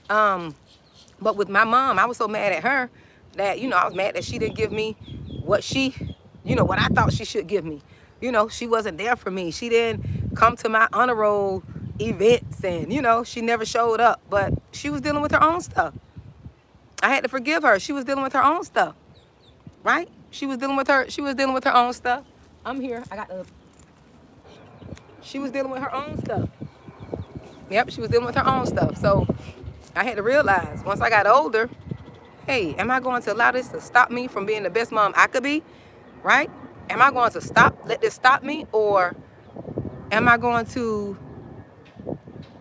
But with my mom, I was so mad at her that, you know, I was mad that she didn't give me what she, you know, what I thought she should give me. You know, she wasn't there for me. She didn't come to my honor roll events and, you know, she never showed up, but she was dealing with her own stuff. I had to forgive her. She was dealing with her own stuff, right? She was dealing with her own stuff. I'm here. She was dealing with her own stuff. Yep, she was dealing with her own stuff. So I had to realize once I got older, hey, am I going to allow this to stop me from being the best mom I could be, right? Am I going to let this stop me, or am I going to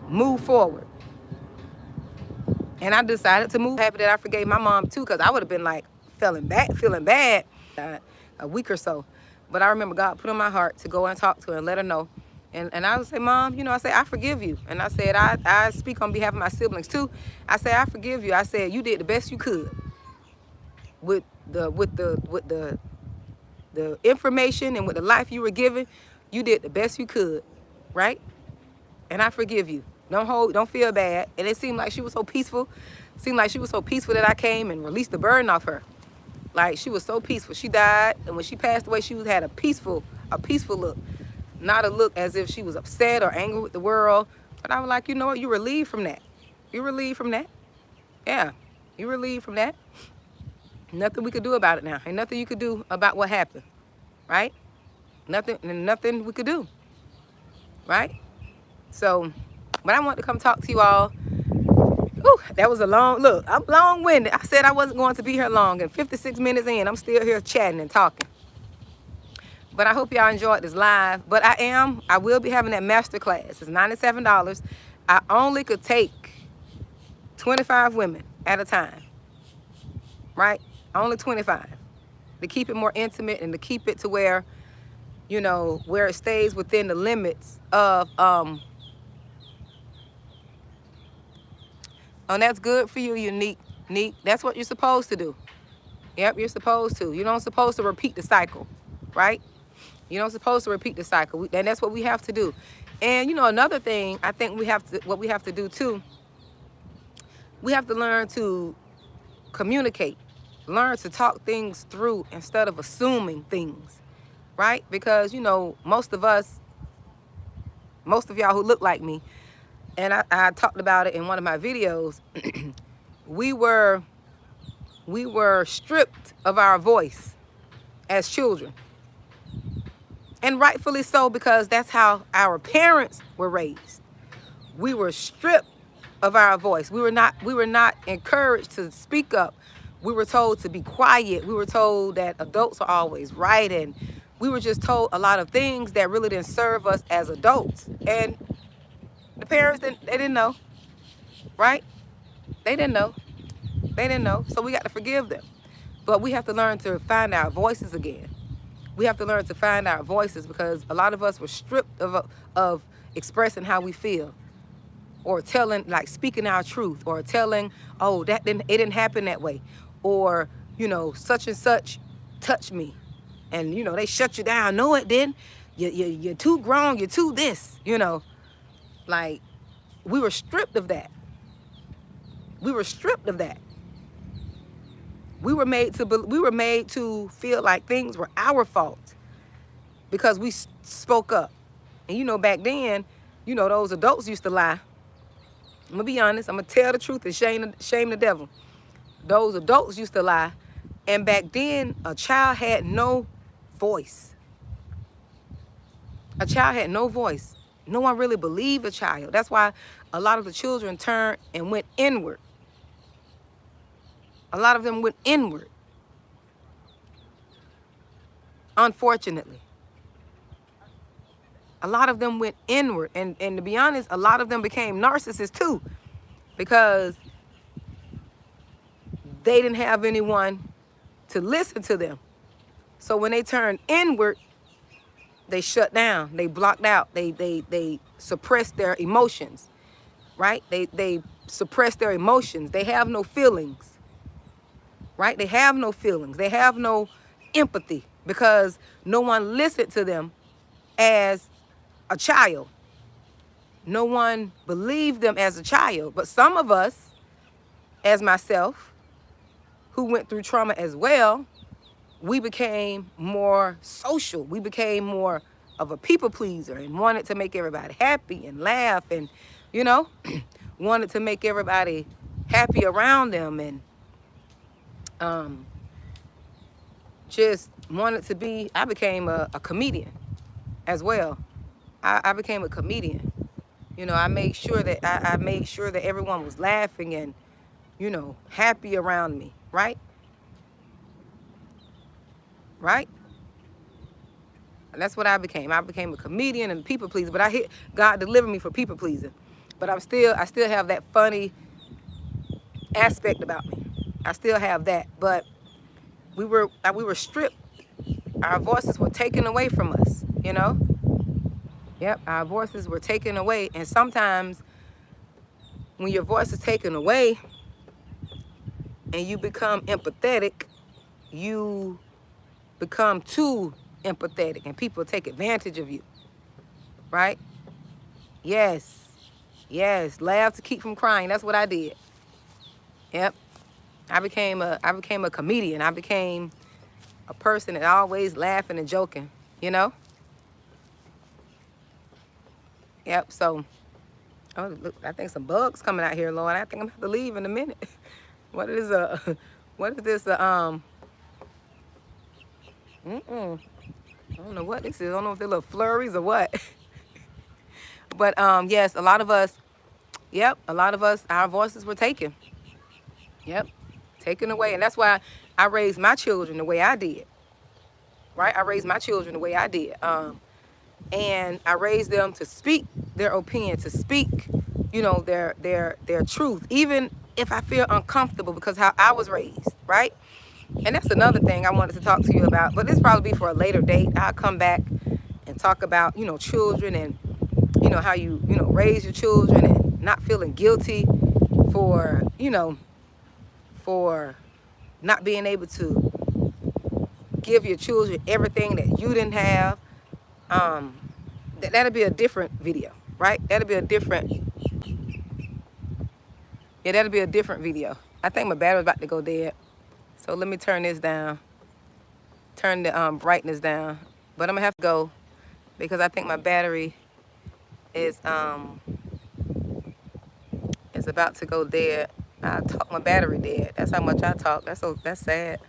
move forward? And I decided to move. Happy that I forgave my mom too, because I would have been like feeling bad a week or so. But I remember God put on my heart to go and talk to her and let her know. And I would say, Mom, you know, I say, I forgive you. And I said, I speak on behalf of my siblings too. I say, I forgive you. I said, you did the best you could with the information and with the life you were given. You did the best you could, right? And I forgive you. Don't feel bad. And it seemed like she was so peaceful. Seemed like she was so peaceful that I came and released the burden off her. Like, she was so peaceful. She died, and when she passed away, she had a peaceful look. Not a look as if she was upset or angry with the world. But I was like, you know what? You relieved from that. You relieved from that. Yeah, you relieved from that. Nothing we could do about it now. Ain't nothing you could do about what happened, right? Nothing we could do, right? So, but I want to come talk to you all. Ooh, that was a long, look, I'm long-winded. I said I wasn't going to be here long, and 56 minutes in, I'm still here chatting and talking. But I hope y'all enjoyed this live. But I will be having that master class. It's $97. I only could take 25 women at a time, right? Only 25. To keep it more intimate and to keep it to where, you know, where it stays within the limits of, oh, that's good for you, Unique. Neat. That's what you're supposed to do. Yep, you're supposed to. You don't supposed to repeat the cycle, right? You don't supposed to repeat the cycle, and that's what we have to do. And you know, another thing I think what we have to do too, we have to learn to communicate, learn to talk things through instead of assuming things, right? Because you know, most of y'all who look like me, and I talked about it in one of my videos, we were stripped of our voice as children. And rightfully so, because that's how our parents were raised. We were stripped of our voice. We were not encouraged to speak up. We were told to be quiet. We were told that adults are always right, and we were just told a lot of things that really didn't serve us as adults. And the parents they didn't know, right? They didn't know. They didn't know. So we got to forgive them. But we have to learn to find our voices again. We have to learn to find our voices, because a lot of us were stripped of expressing how we feel, or telling, like speaking our truth, or telling, oh, it didn't happen that way, or you know, such and such touched me, and you know, they shut you down. No, it didn't. You're too grown. You're too this. You know, like we were stripped of that. We were stripped of that. We were made to feel like things were our fault because we spoke up. And you know, back then, you know, those adults used to lie. I'm gonna be honest. I'm gonna tell the truth and shame the devil. Those adults used to lie. And back then, a child had no voice. A child had no voice. No one really believed a child. That's why a lot of the children turned and went inward. A lot of them went inward, unfortunately. A lot of them went inward. And to be honest, a lot of them became narcissists too, because they didn't have anyone to listen to them. So when they turned inward, they shut down, they blocked out, they suppressed their emotions, right? They suppress their emotions. They have no feelings. Right? They have no feelings. They have no empathy, because no one listened to them as a child. No one believed them as a child. But some of us, as myself, who went through trauma as well, we became more social. We became more of a people pleaser and wanted to make everybody happy and laugh, and, you know, wanted to make everybody happy around them, and just wanted to be. I became a comedian as well. I became a comedian. You know, I made sure that everyone was laughing and, you know, happy around me, right? Right? And that's what I became. I became a comedian and a people pleaser. But God delivered me from people pleasing. But I still have that funny aspect about me. I still have that. But we were stripped. Our voices were taken away from us, you know? Yep, our voices were taken away. And sometimes when your voice is taken away and you become empathetic, you become too empathetic and people take advantage of you, right? Yes, laugh to keep from crying. That's what I did. Yep, I became a comedian. I became a person that always laughing and joking, you know? Yep, so, oh, look, I think some bugs coming out here, Lord. I think I'm going to have to leave in a minute. What is What is this? I don't know what this is. I don't know if they're little flurries or what. But yes, a lot of us, yep, a lot of us, our voices were taken. Yep, taken away. And that's why I raised my children the way I did. Right? I raised my children the way I did. And I raised them to speak their opinion, to speak, their truth, even if I feel uncomfortable because how I was raised, right? And that's another thing I wanted to talk to you about, but this probably be for a later date. I'll come back and talk about, children and, how you raise your children and not feeling guilty for, for not being able to give your children everything that you didn't have. That'll be a different video, right? That'll be a different video. I think my battery's about to go dead. So let me turn this down. Turn the brightness down. But I'm gonna have to go because I think my battery is about to go dead. I talk my battery dead. That's how much I talk. That's sad.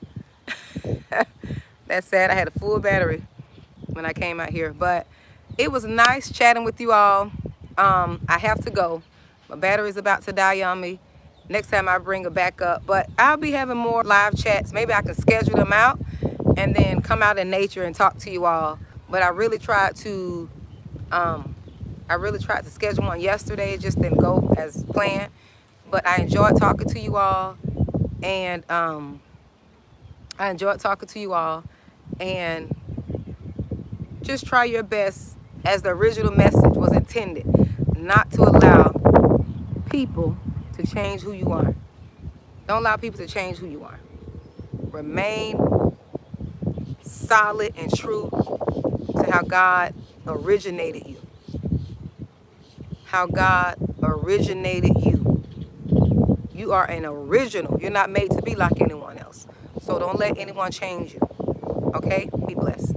That's sad. I had a full battery when I came out here. But it was nice chatting with you all. I have to go. My battery's about to die on me. Next time I bring it back up. But I'll be having more live chats. Maybe I can schedule them out and then come out in nature and talk to you all. But I really tried to schedule one yesterday. It just didn't go as planned. But I enjoyed talking to you all. And just try your best, as the original message was intended, not to allow people to change who you are. Don't allow people to change who you are. Remain solid and true to how God originated you. How God originated you. You are an original. You're not made to be like anyone else. So don't let anyone change you. Okay? Be blessed.